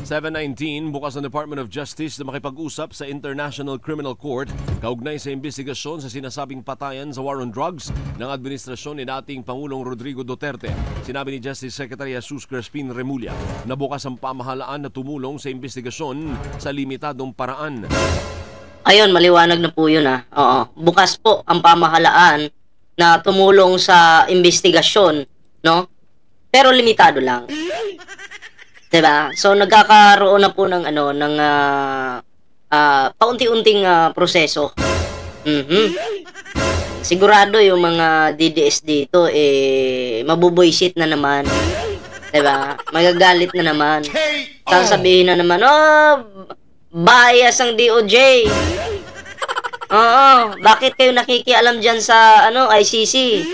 7:19, bukas ang Department of Justice na makipag-usap sa International Criminal Court kaugnay sa investigasyon sa sinasabing patayan sa war on drugs ng administrasyon ni dating Pangulong Rodrigo Duterte. Sinabi ni Justice Secretary Jesus Crespin Remulla na bukas ang pamahalaan na tumulong sa investigasyon sa limitadong paraan. Ayun, maliwanag na po yun Oo, bukas po ang pamahalaan na tumulong sa investigasyon, no? Pero limitado lang. Diba? So nagkakaroon na po ng paunti-unting proseso. Sigurado yung mga DDS dito mabubuisit na naman. Diba? Magagalit na naman. Sasabihin na naman, bias ang DOJ. Oo, bakit kayo nakikialam dyan sa ICC?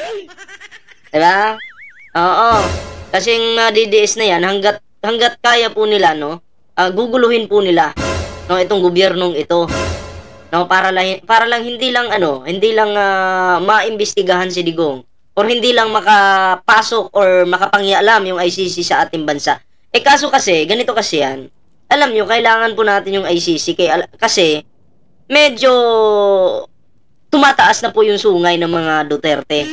Diba? Oo. Kasing DDS na yan, hanggat kaya po nila, guguluhin po nila, itong gobyernong ito. Para lang hindi lang maimbestigahan si Digong or hindi lang makapasok or makapangyalam yung ICC sa ating bansa. Kaso kasi, ganito kasi yan. Alam nyo, kailangan po natin yung ICC kasi medyo tumataas na po yung sungay ng mga Duterte.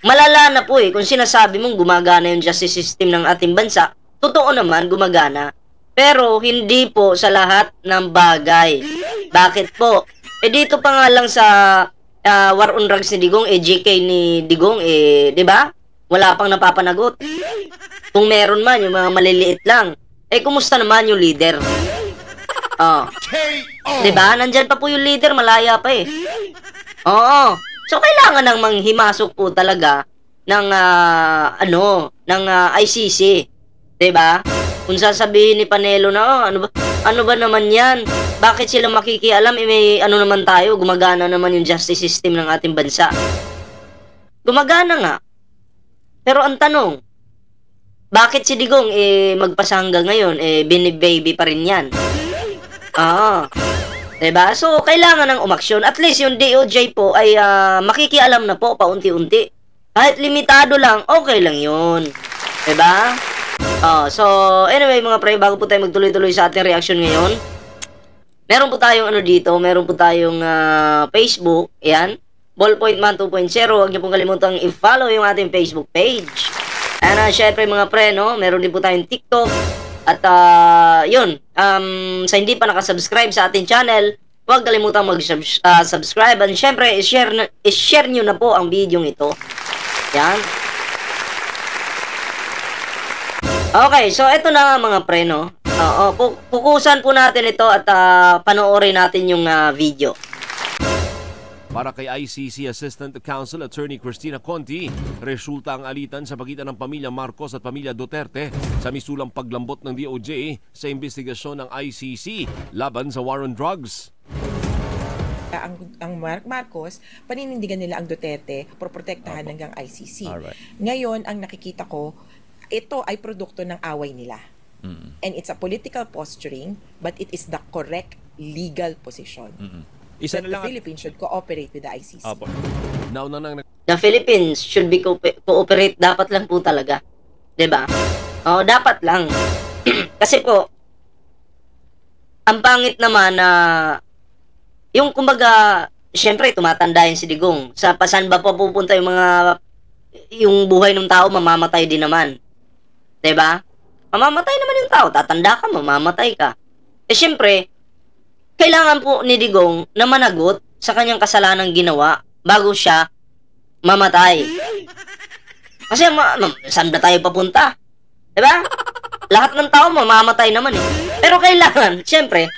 Malala na po kung sinasabi mong gumagana yung justice system ng ating bansa. Totoo naman, gumagana. Pero hindi po sa lahat ng bagay. Bakit po? Dito pa nga lang sa war on drugs ni Digong, GK ni Digong, di ba? Wala pang napapanagot. Kung meron man, yung mga maliliit lang. Kumusta naman yung leader? Di ba? Nandyan pa po yung leader, malaya pa Oo. So, kailangan nang manghimasok po talaga ng ICC. Diba? Kung sasabihin ni Panelo na, ano ba naman yan? Bakit sila makikialam? May naman tayo, gumagana naman yung justice system ng ating bansa. Gumagana nga. Pero ang tanong, bakit si Digong magpasa hanggang ngayon, binibaby pa rin yan? Diba? So, kailangan ng umaksyon. At least yung DOJ po ay makikialam na po paunti-unti. Kahit limitado lang, okay lang yun. Diba? So, anyway mga pre, bago po tayo magtuloy-tuloy sa ating reaction ngayon, meron po tayong meron po tayong Facebook, yan, Ballpointman 2.0, huwag niyo pong kalimutang i-follow yung ating Facebook page. And syempre mga pre, meron din po tayong TikTok, at sa hindi pa nakasubscribe sa ating channel, huwag kalimutang mag-subscribe, and syempre, i-share nyo na po ang video ito. Yan. Okay, so ito na mga pre, pukusan po natin ito at panoorin natin yung video. Para kay ICC Assistant Counsel Attorney Cristina Conti, resulta ang alitan sa pagitan ng pamilya Marcos at pamilya Duterte sa misulang paglambot ng DOJ sa investigasyon ng ICC laban sa war on drugs. Ang Marcos, paninindigan nila ang Duterte para protektahan hanggang ICC. Alright. Ngayon, ang nakikita ko, ito ay produkto ng away nila. And it's a political posturing, but it is the correct legal position. Isa that na lang the Philippines should cooperate with the ICC. The Philippines should be cooperate, dapat lang po talaga. Diba? Dapat lang. Kasi po, ang pangit naman na yung kumbaga, syempre tumatanda yung si Digong. Sa pasan ba po pupunta yung buhay ng tao, mamamatay din naman. Diba? Mamamatay naman yung tao, tatanda ka, mamamatay ka. Syempre, kailangan po ni Digong na managot sa kanyang kasalanang ginawa bago siya mamatay. Kasi saan ba tayo papunta? Diba? Lahat ng tao mamamatay naman Pero kailangan, syempre,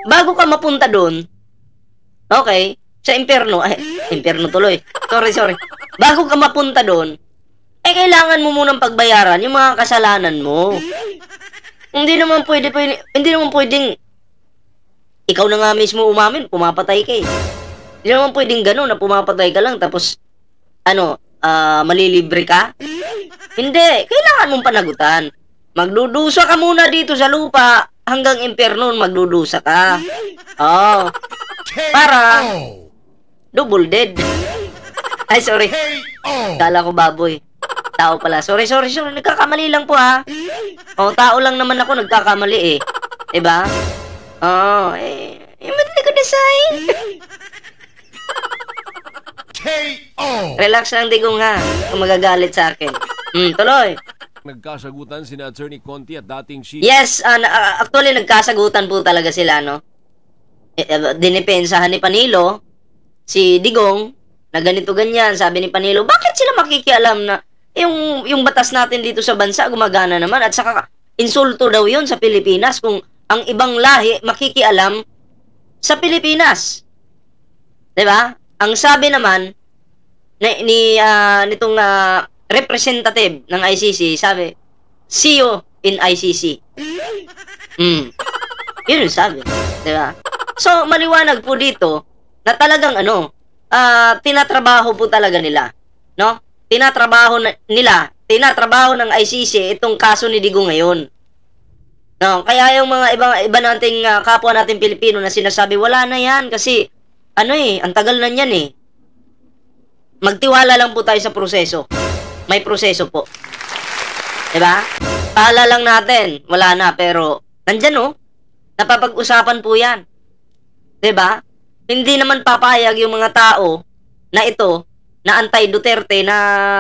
bago ka mapunta doon, okay, sa impyerno, impyerno tuloy. Sorry. Bago ka mapunta doon, kailangan mo munang pagbayaran yung mga kasalanan mo. Hindi naman pwedeng ikaw na nga mismo umamin, pumapatay ka Hindi naman pwedeng gano'n na pumapatay ka lang tapos malilibre ka. Hindi, kailangan mong panagutan. Magdudusa ka muna dito sa lupa hanggang impyerno magdudusa ka. Para double dead. Ay, sorry. Kala ko baboy. tao pala. Sorry. Nagkakamali lang po ha. Tao lang naman ako, nagkakamali eh. Diba? Madali ko design. KO! Relax lang, Digong ha. Kung magagalit sa akin. Tuloy. Nagkasagutan sina Attorney Conti at dating chief. Yes, actually nagkasagutan po talaga sila, no? Dinipensahan ni Panilo, si Digong, na ganito ganyan. Sabi ni Panilo, bakit sila makikialam na yung batas natin dito sa bansa gumagana naman? At saka insulto daw yun sa Pilipinas kung ang ibang lahi makikialam sa Pilipinas. Diba? Ang sabi naman nitong representative ng ICC, sabi, see you in ICC. Yun yung sabi. Diba? So, maliwanag po dito na talagang tinatrabaho po talaga nila. No? Tinatrabaho ng ICC itong kaso ni Digong ngayon. No? Kaya yung mga iba nating kapwa nating Pilipino na sinasabi, wala na yan kasi ang tagal na yan eh. Magtiwala lang po tayo sa proseso. May proseso po. Diba? Pahala lang natin. Wala na, pero nandyan napapag-usapan po yan. Diba? Hindi naman papayag yung mga tao na ito, na anti-Duterte, na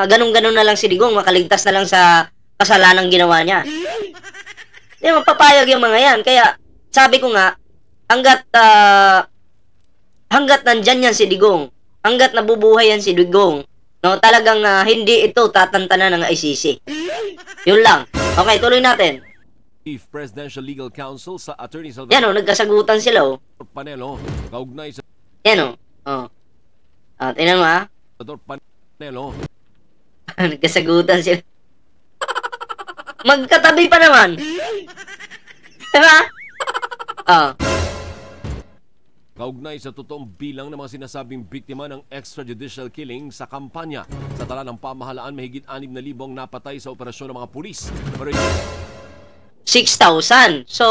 ganun-ganun na lang si Digong, makaligtas na lang sa kasalanang ginawa niya. Hindi naman papayag yung mga yan. Kaya, sabi ko nga, hanggat nandyan yan si Digong, hanggat nabubuhay yan si Digong, no, talagang hindi ito tatantanan ng ICC. Yun lang. Okay, tuloy natin. Chief Presidential Legal Counsel sa Attorney Salvador. Yan nagkasagutan sila Panelo, kaugnay sa Yan tingnan mo ha. Salvador Panelo. Nagkasagutan sila. Magkatabi pa naman. Diba? Kaugnay sa totoong bilang ng mga sinasabing biktima ng extrajudicial killing sa kampanya. Sa tala ng pamahalaan, mahigit 6,000 ang napatay sa operasyon ng mga pulis. Pero 6,000. So,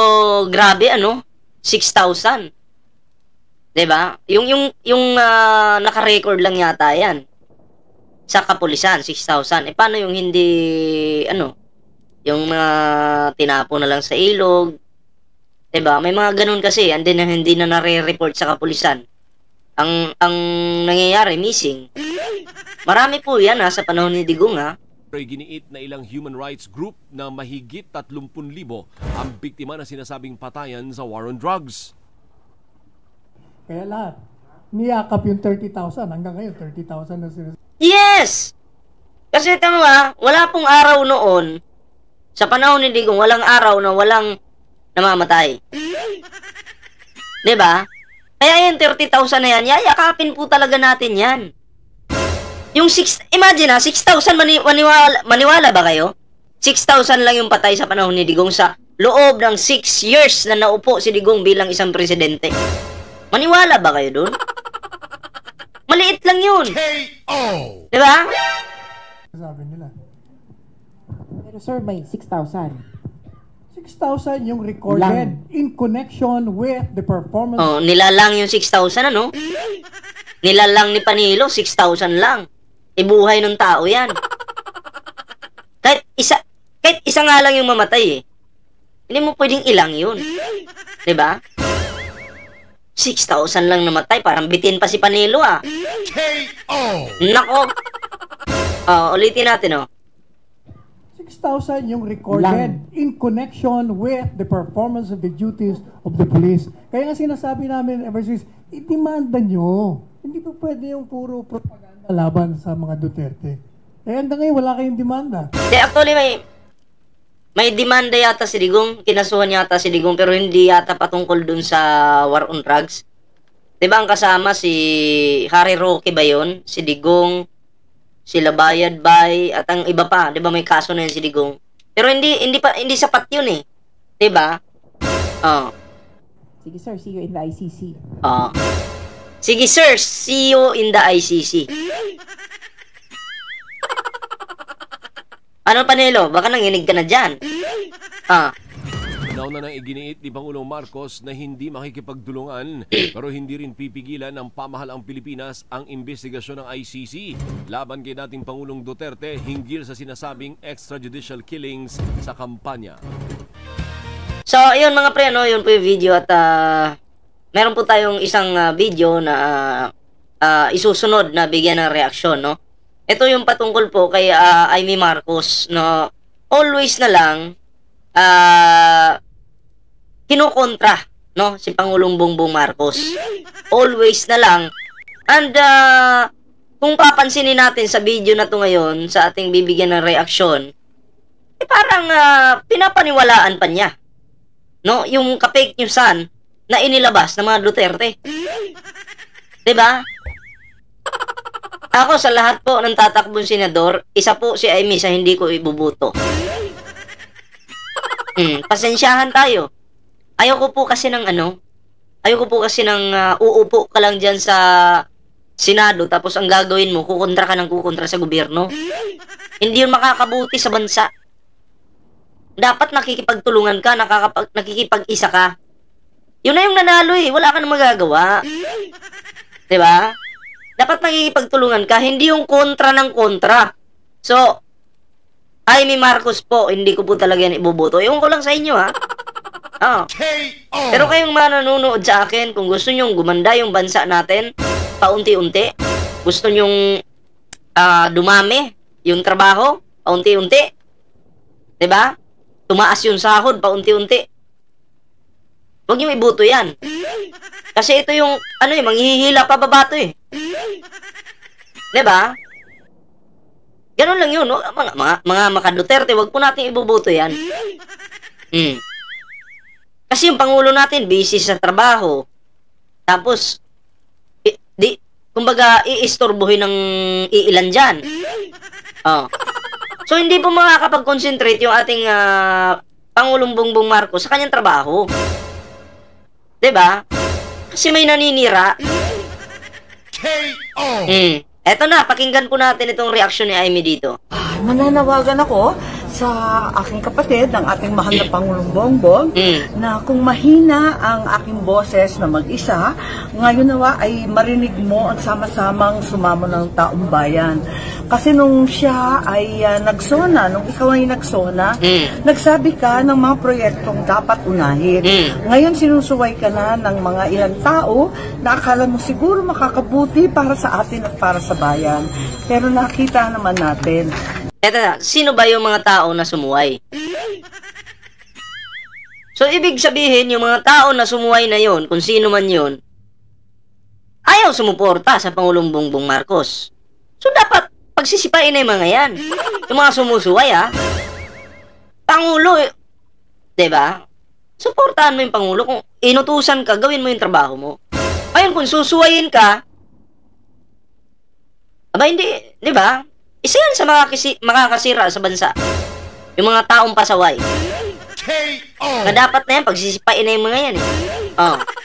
grabe 6,000. 'Di ba? Yung naka-record lang yata 'yan. Sa kapulisan, 6,000. Paano yung hindi yung mga tinapo na lang sa ilog? 'Di ba? May mga ganun kasi, hindi na nare-report sa kapulisan. Ang nangyayari, missing. Marami po 'yan sa panahon ni Digong giniit na ilang human rights group na mahigit 30,000 ang biktima na sinasabing patayan sa war on drugs. Kaya lahat, niyakap yung 30,000. Hanggang ngayon, 30,000 na sila. Yes! Kasi wala pong araw noon, sa panahon ni Digong, walang araw na walang namamatay. Diba? Kaya yung 30,000 na yan, yayakapin po talaga natin yan. Yung imagine 6,000 maniwala ba kayo? 6,000 lang yung patay sa panahon ni Digong sa loob ng 6 years na naupo si Digong bilang isang presidente. Maniwala ba kayo dun? Maliit lang yun. KO! Diba? Sabi nila. Pero sir, may 6,000. 6,000 yung recorded in connection with the performance. Nilalang yung 6,000 Nilalang ni Panilo, 6,000 lang. Ibuhay ng tao yan. Kahit isa nga lang yung mamatay Hindi mo pwedeng ilang yun. Diba? 6,000 lang namatay, parang bitin pa si Panilo KO! Nako! Ulitin natin 6,000 yung recorded in connection with the performance of the duties of the police. Kaya nga sinasabi namin ever since, i-demanda nyo. Hindi po pwede yung puro propaganda laban sa mga Duterte. Hanggang ngayon, wala kayong demanda. Actually, may demanda yata si Digong, kinasuhan yata si Digong, pero hindi yata patungkol dun sa war on drugs. Diba ang kasama si Harry Roque ba yun? Si Digong, si Labayad Bay, at ang iba pa. Diba may kaso na yun si Digong? Pero hindi sapat yun Diba? Sige sir, see you in the ICC. Sige sir, see you in the ICC. Ano Panelo? Baka nanginig ka na dyan. Nauna nang iginiit ni Pangulong Marcos na hindi makikipagdulungan pero hindi rin pipigilan ng pamahalaang Pilipinas ang investigasyon ng ICC laban kay dating Pangulong Duterte hinggil sa sinasabing extrajudicial killings sa kampanya. So, ayun mga pre, no, yun po yung video at meron po tayong isang video na isusunod na bigyan ng reaksyon, no. Ito yung patungkol po kay Amy Marcos, no. Always na lang kinukontra, no, si Pangulong Bongbong Marcos. Always na lang. And kung papansinin natin sa video na to ngayon, sa ating bibigyan ng reaksyon, parang pinapaniwalaan pa niya, no, yung ka-fake newsan na inilabas ng mga Duterte. 'Di ba? Ako sa lahat po ng tatakbong senador, isa po si Amy sa hindi ko ibubuto. Pasensyahan tayo. Ayoko po kasi ng uupo ka lang dyan sa Senado tapos ang gagawin mo, kukontra ka ng kukontra sa gobyerno. Hindi yun makakabuti sa bansa. Dapat nakikipagtulungan ka, nakikipag-isa ka. Yun na yung nanalo eh, wala ka na magagawa. Diba? Dapat nakikipagtulungan ka, hindi yung kontra ng kontra. So, Amy Marcos po, hindi ko po talaga yan ibuboto. Ewan ko lang sa inyo, ha? Pero kayong mga nanonood sa akin, kung gusto nyong gumanda yung bansa natin, paunti-unti, gusto nyong dumami yung trabaho, paunti-unti, diba? Tumaas yung sahod, paunti-unti. Huwag nyong iboto yan. Kasi ito yung, manghihila pa baba to eh. Diba? Ganun lang yun, no? Mga maka-Duterte, wag po natin iboboto yan. Kasi yung Pangulo natin, busy sa trabaho. Tapos, kumbaga, iistorbohin ng iilan dyan. So, hindi po makakapag-concentrate yung ating Pangulong Bongbong Marcos sa kanyang trabaho. Diba? Kasi may naninira. Eto na, pakinggan po natin itong reaksyon ni Amy dito. Mananawagan ako sa aking kapatid, ng ating mahal na Pangulong Bongbong, na kung mahina ang aking boses na mag-isa, ngayon nawa ay marinig mo ang sama-samang sumamo ng taong bayan. Kasi nung siya ay nagsona, nung ikaw ay nagsona, nagsabi ka ng mga proyektong dapat unahin. Ngayon sinusuway ka na ng mga ilang tao na akala mo siguro makakabuti para sa atin at para sa bayan. Pero nakita naman natin. Eto na, sino ba yung mga tao na sumuway? So, ibig sabihin, yung mga tao na sumuway na yon, kung sino man yon, ayaw sumuporta sa Pangulong Bongbong Marcos. So, dapat pagsisipain na yung mga yan. Yung mga sumusuway, Pangulo, diba? Suportahan mo yung Pangulo. Kung inutusan ka, gawin mo yung trabaho mo. Ayun, kung susuwayin ka, aba, hindi, diba? Isa yan sa makakasira sa bansa. Yung mga taong pasaway. Na dapat na yan, pagsisipain na yung mga yan.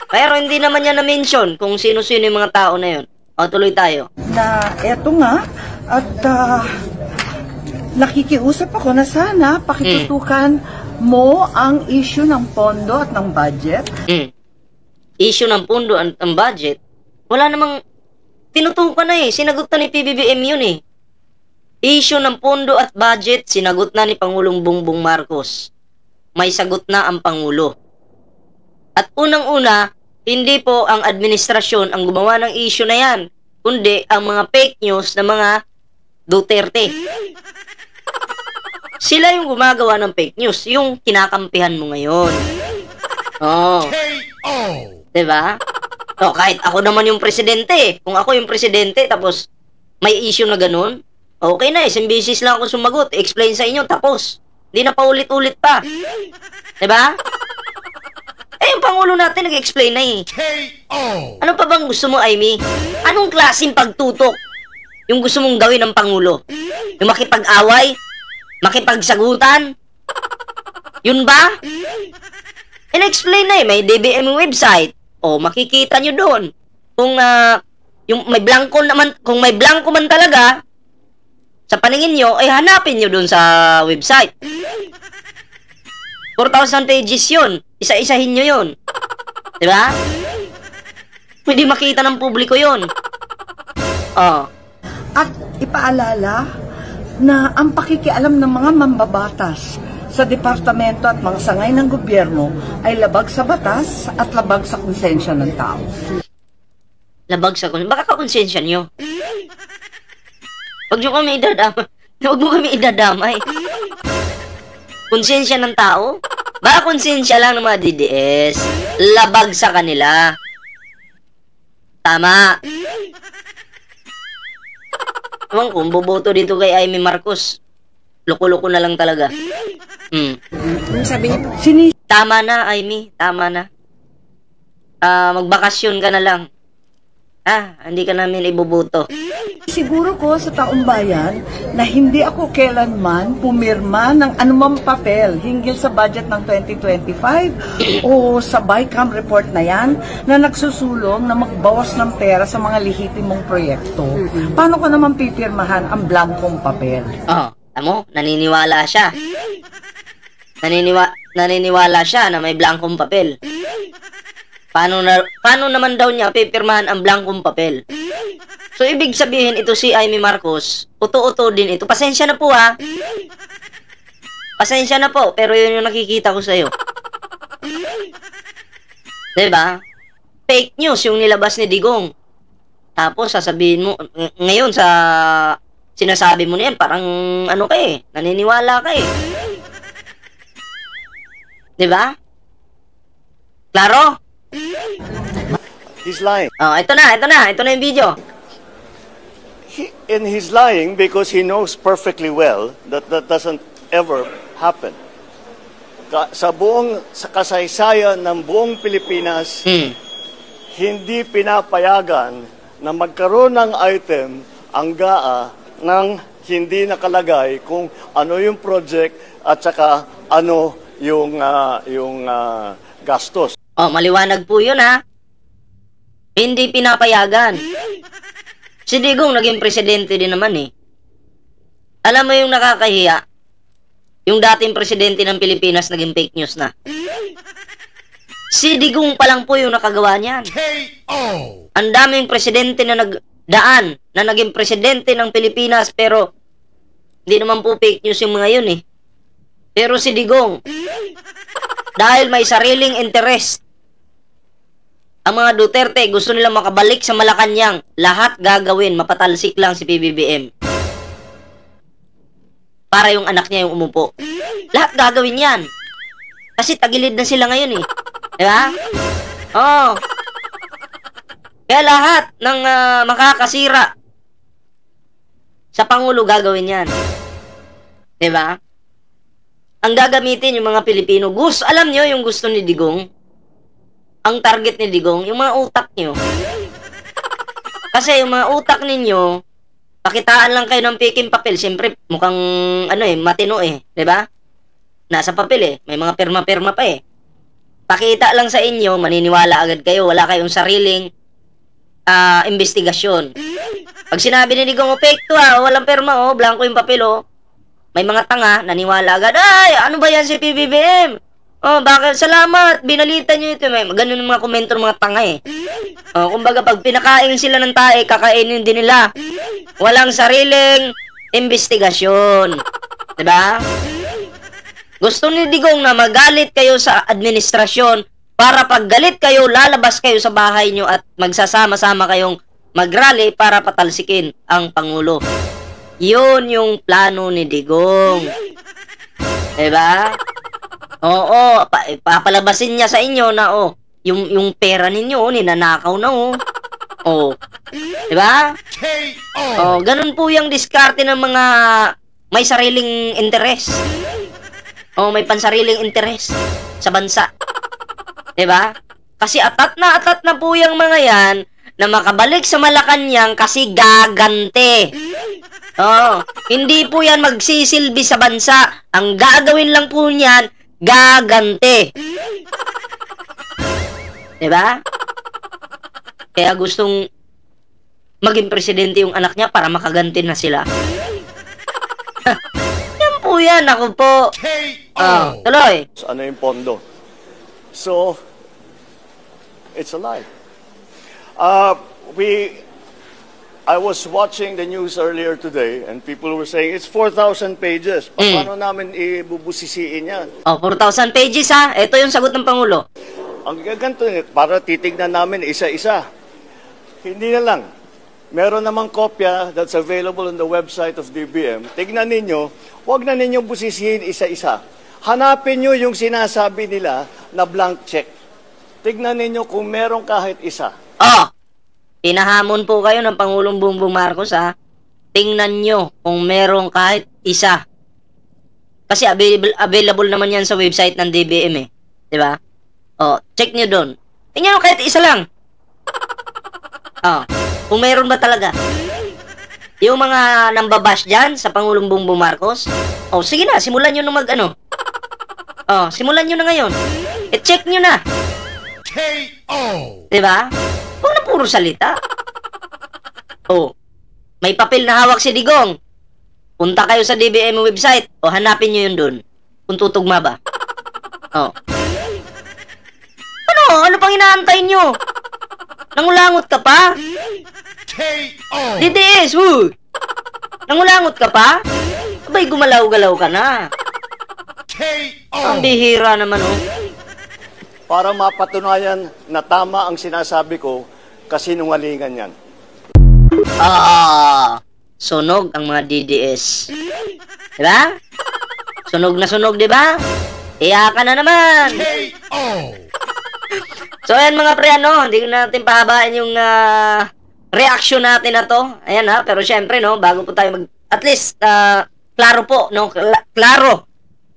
Pero hindi naman yan na-mention kung sino-sino yung mga tao na yun. Tuloy tayo. Na eto nga, at nakikiusap ako na sana pakitutukan mo ang issue ng pondo at ng budget. Issue ng pondo at ng budget? Wala namang tinutukan na eh. Sinagot na ni PBBM yun eh. Issue ng pondo at budget, sinagot na ni Pangulong Bongbong Marcos. May sagot na ang Pangulo. At unang-una, hindi po ang administrasyon ang gumawa ng issue na yan, kundi ang mga fake news na mga Duterte. Sila yung gumagawa ng fake news, yung kinakampihan mo ngayon. Diba? Kahit ako naman yung presidente, kung ako yung presidente, tapos may issue na ganun, okay na, isang beses lang ako sumagot, explain sa inyo, tapos. Hindi na paulit-ulit pa. Diba? Yung Pangulo natin nag-explain na eh. Ano pa bang gusto mo, Amy? Anong klaseng pagtutok yung gusto mong gawin ng Pangulo? Yung makipag-away? Makipagsagutan? Yun ba? In-explain na eh, may DBM website. Makikita nyo doon. Kung yung may blanco naman, kung may blanco man talaga, sa paningin nyo, hanapin nyo dun sa website. 4,000 pages yun. Isa-isahin nyo yun. Diba? Pwede makita ng publiko yun. Oh. At ipaalala na ang pakikialam ng mga mambabatas sa departamento at mga sangay ng gobyerno ay labag sa batas at labag sa konsensya ng tao. Labag sa konsensya. Baka kakonsensya nyo. Huwag nyo kami idadamay. Huwag mo kami idadamay. Konsensya ng tao? Baka konsensya lang ng mga DDS. Labag sa kanila. Tama. Ewan ko, boboto dito kay Amy Marcos. Loko-loko na lang talaga. Sabi niya, Tama na, Amy. Tama na. Magbakasyon ka na lang. Hindi ka namin iboboto. Siguro ko sa taong bayan na hindi ako kailanman pumirma ng anumang papel hinggil sa budget ng 2025 o sa BICAM report na yan na nagsusulong na magbawas ng pera sa mga lehitimong proyekto. Paano ko naman pipirmahan ang blankong papel? Tamo, naniniwala siya. Naniniwala siya na may blankong papel. Paano naman daw niya pipirmahan ang blankong papel? So, ibig sabihin, ito si Amy Marcos, uto-uto din ito. Pasensya na po, ha? Pasensya na po, pero yun yung nakikita ko sa'yo. Diba? Fake news yung nilabas ni Digong. Tapos, sasabihin mo, ngayon sa sinasabi mo na yan, parang ano ka eh, naniniwala ka eh. Diba? Klaro? He's lying. Ito na yung video. And he's lying because he knows perfectly well that that doesn't ever happen. Sa kasaysayan ng buong Pilipinas, hindi pinapayagan na magkaroon ng item ang GAA nang hindi nakalagay kung ano yung project at saka ano yung gastos. Maliwanag po yun, ha? Hindi pinapayagan. Si Digong naging presidente din naman eh. Alam mo yung nakakahiya? Yung dating presidente ng Pilipinas naging fake news na. Si Digong pa lang po yung nakagawa niyan. Ang daming presidente na nagdaan na naging presidente ng Pilipinas pero hindi naman po fake news yung mga yun eh. Pero si Digong, dahil may sariling interest, ang mga Duterte gusto nilang makabalik sa Malacanang. Lahat gagawin, mapatalsik lang si PBBM. Para yung anak niya yung umupo. Lahat gagawin yan. Kasi tagilid na sila ngayon eh. Diba? Kaya lahat ng makakasira sa Pangulo gagawin yan. Diba? Ang gagamitin yung mga Pilipino. Alam nyo yung gusto ni Digong? Ang target ni Digong, yung mga utak nyo. Kasi yung mga utak ninyo, pakitaan lang kayo ng piking papel. Siyempre, mukhang, matino eh. Diba? Nasa papel eh. May mga perma-perma pa eh. Pakita lang sa inyo, maniniwala agad kayo. Wala kayong sariling investigasyon. Pag sinabi ni Digong, fake to walang perma blanco yung papel may mga tanga, naniwala agad, ay, ano ba yan si PBBM? Bakit? Salamat, binalita nyo ito. May ganun mga komento ng mga tanga eh. Kumbaga, pag pinakain sila ng tae, kakainin din nila. Walang sariling investigasyon. Diba? Gusto ni Digong na magalit kayo sa administrasyon para pag galit kayo, lalabas kayo sa bahay nyo at magsasama-sama kayong mag-rally para patalsikin ang Pangulo. Yun yung plano ni Digong. Diba? Papalabasin niya sa inyo na yung pera ninyo ninanakaw na diba? Ganun po yung diskarte ng mga may sariling interes. May pansariling interes sa bansa. Diba? Kasi atat na po yung mga yan na makabalik sa Malacanang kasi gagante. Hindi po yan magsisilbi sa bansa. Ang gagawin lang po niyan, gagante. Diba? Kaya gustong maging presidente yung anak niya para makaganti na sila. Yan po yan, ako po. Tuloy. Ano yung pondo. So, it's a lie. I was watching the news earlier today and people were saying it's 4,000 pages. Paano namin ibubusisiin yan? 4,000 pages ha. Ito yung sagot ng Pangulo. Ang gaganto, para titignan namin isa-isa. Hindi na lang. Meron namang kopya that's available on the website of DBM. Tignan ninyo, huwag na ninyong busisihin isa-isa. Hanapin nyo yung sinasabi nila na blank check. Tignan ninyo kung meron kahit isa. Pinahamon po kayo ng Pangulong Bongbong Marcos ha. Tingnan nyo kung meron kahit isa. Kasi available naman yan sa website ng DBM eh. Diba? Check nyo doon. Tingnan nyo kahit isa lang. Kung meron ba talaga. Yung mga nambabash dyan sa Pangulong Bongbong Marcos, sige na, simulan nyo na simulan nyo na ngayon. Check nyo na. KO! Diba? Huwag na puro salita. May papel na hawak si Digong. Punta kayo sa DBM website hanapin nyo yun dun. Kung tutugma ba. Ano pang inaantay nyo? Nangulangot ka pa? KO! DDS, nangulangot ka pa? Abay, gumalaw-galaw ka na. KO! Ang bihira naman Para mapatunayan na tama ang sinasabi ko, kasinungalingan yan. Sunog ang mga DDS. Diba? Sunog na sunog, diba? Iyakan na naman. So, ayan mga pre, hindi natin pahabain yung reaction natin na to. Ayan pero syempre, bago po tayo at least, klaro po, klaro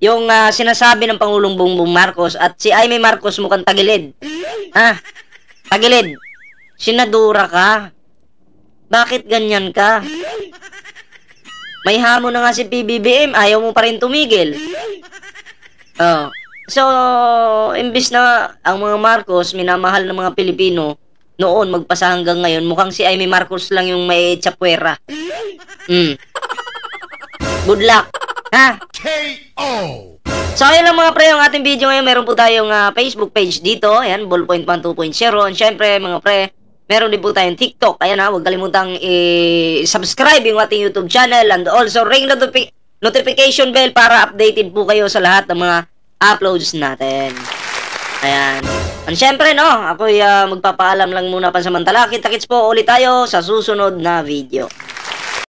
yung sinasabi ng Pangulong Bongbong Marcos at si Amy Marcos mukhang tagilid. Tagilid. Sinadura ka. Bakit ganyan ka? May hamon na nga si PBBM, ayaw mo pa rin tumigil. So, imbis na ang mga Marcos, minamahal ng mga Pilipino, noon magpasa hanggang ngayon, mukhang si Amy Marcos lang yung may tsapwera. Good luck. KO! So, ayun lang mga pre, yung ating video ngayon. Meron po tayong Facebook page dito. Ayan, Ballpoint 1 2.0. And syempre, mga pre, meron din po tayong TikTok. Ayan huwag kalimutang i-subscribe yung ating YouTube channel. And also, ring notification bell para updated po kayo sa lahat ng mga uploads natin. Ayan. And syempre, ako'y magpapaalam lang muna pansamantala. Kita-kits po ulit tayo sa susunod na video.